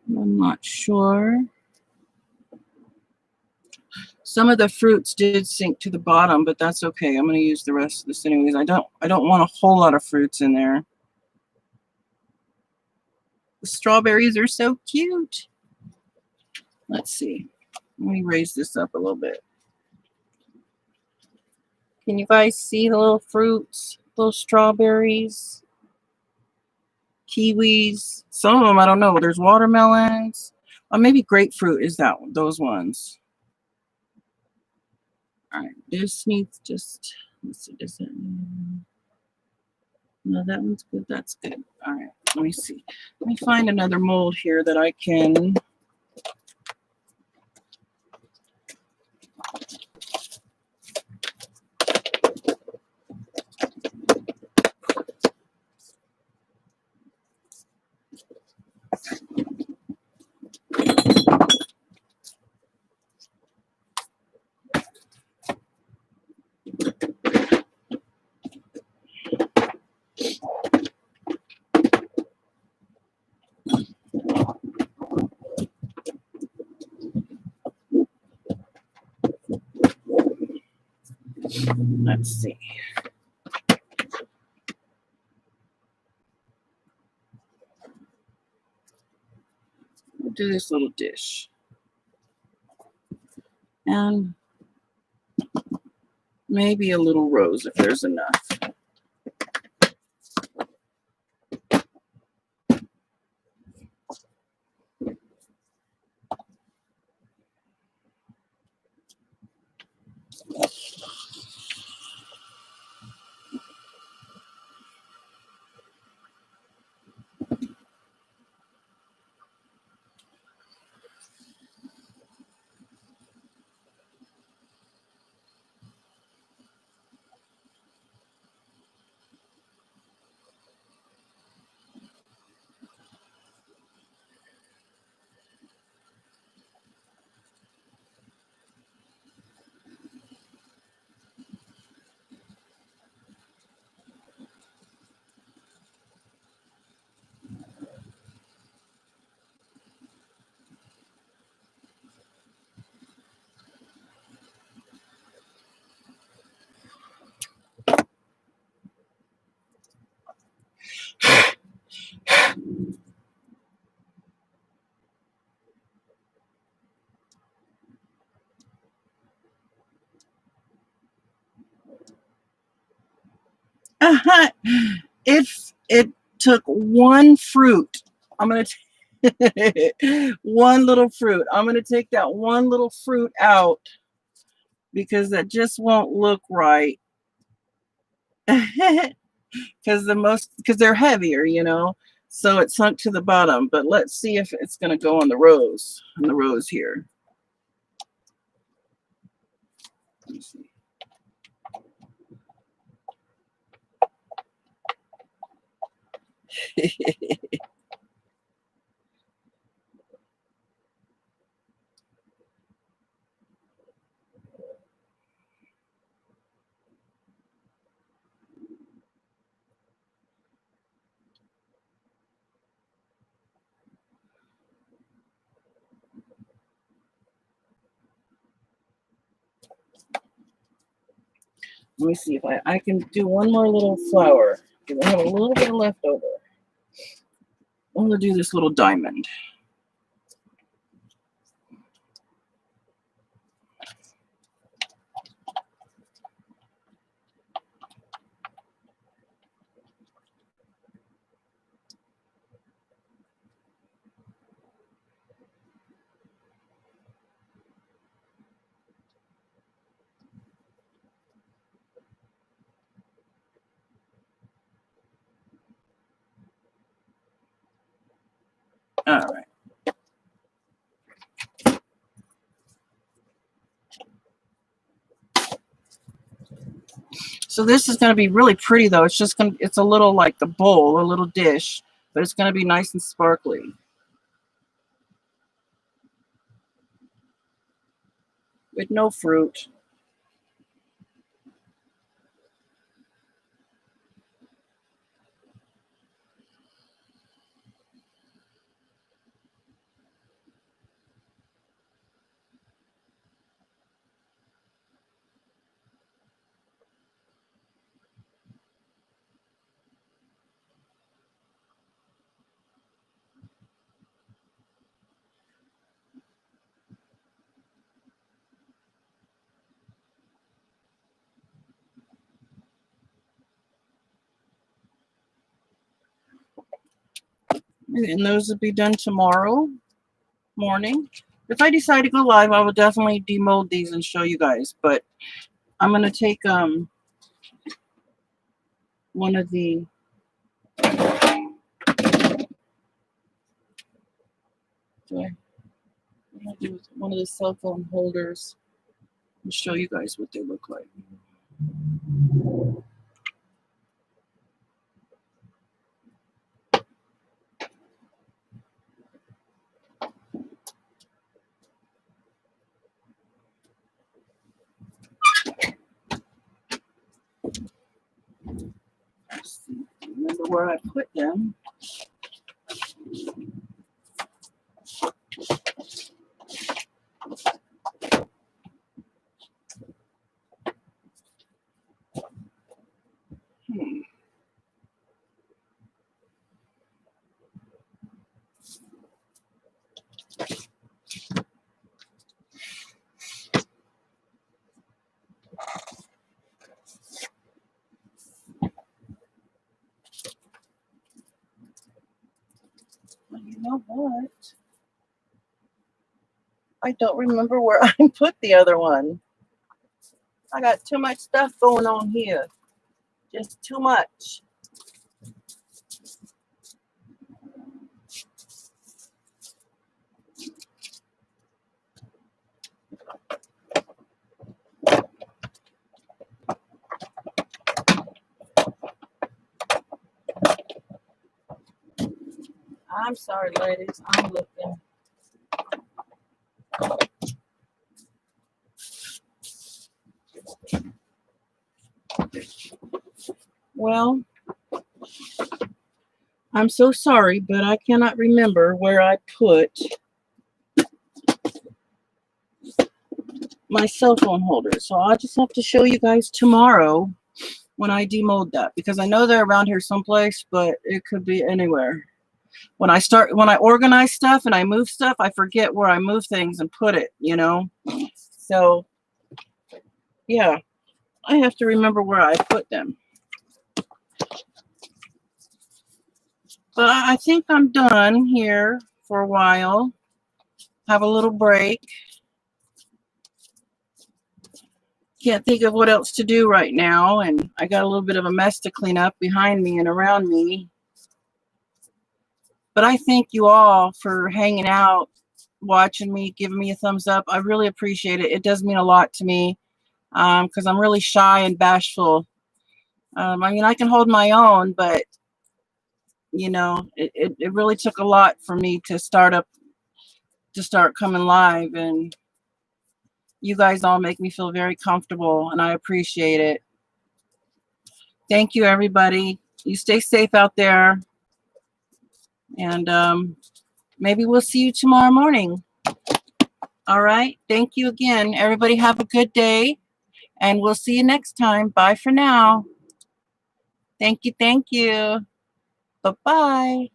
I'm not sure. Some of the fruits did sink to the bottom, but that's okay. I'm going to use the rest of this anyways. I don't want a whole lot of fruits in there. The strawberries are so cute. Let's see. Let me raise this up a little bit. Can you guys see the little fruits, little strawberries? kiwis. Some of them I don't know. There's watermelons. Or maybe grapefruit is that one, those ones. All right, this needs just, let's see, does it, no, that one's good, that's good. All right, let me see. Let me find another mold here that I can. Let's see. We'll do this little dish. And maybe a little rose if there's enough. It took one fruit. I'm gonna one little fruit. I'm gonna take that one little fruit out because that just won't look right. Because they're heavier, you know. So it sunk to the bottom. But let's see if it's gonna go on the rose here. Let me see. Let me see if I can do one more little flower. I have a little bit left over. I'm gonna do this little diamond. All right. So this is going to be really pretty though. It's a little like a bowl, a little dish, but it's going to be nice and sparkly. With no fruit. And those will be done tomorrow morning. If I decide to go live, I will definitely demold these and show you guys. But I'm gonna take one of the one of the cell phone holders and show you guys what they look like. Let's see. Remember where I put them. Well, you know what? I don't remember where I put the other one. I got too much stuff going on here. Just too much. I'm sorry, ladies. I'm looking. Well, I'm so sorry, but I cannot remember where I put my cell phone holder. So I'll just have to show you guys tomorrow when I demold that, because I know they're around here someplace, but it could be anywhere. When I organize stuff and I move stuff, I forget where I move things and put it, you know? So yeah, I have to remember where I put them. But I think I'm done here for a while. Have a little break. Can't think of what else to do right now, and I got a little bit of a mess to clean up behind me and around me. But I thank you all for hanging out, watching me, giving me a thumbs up. I really appreciate it. It does mean a lot to me, because I'm really shy and bashful. I mean, I can hold my own, but you know, it really took a lot for me to start coming live, and you guys all make me feel very comfortable, and I appreciate it. Thank you, everybody. You stay safe out there, and maybe we'll see you tomorrow morning. All right. Thank you again. Everybody have a good day, and we'll see you next time. Bye for now. Thank you. Thank you. Bye-bye.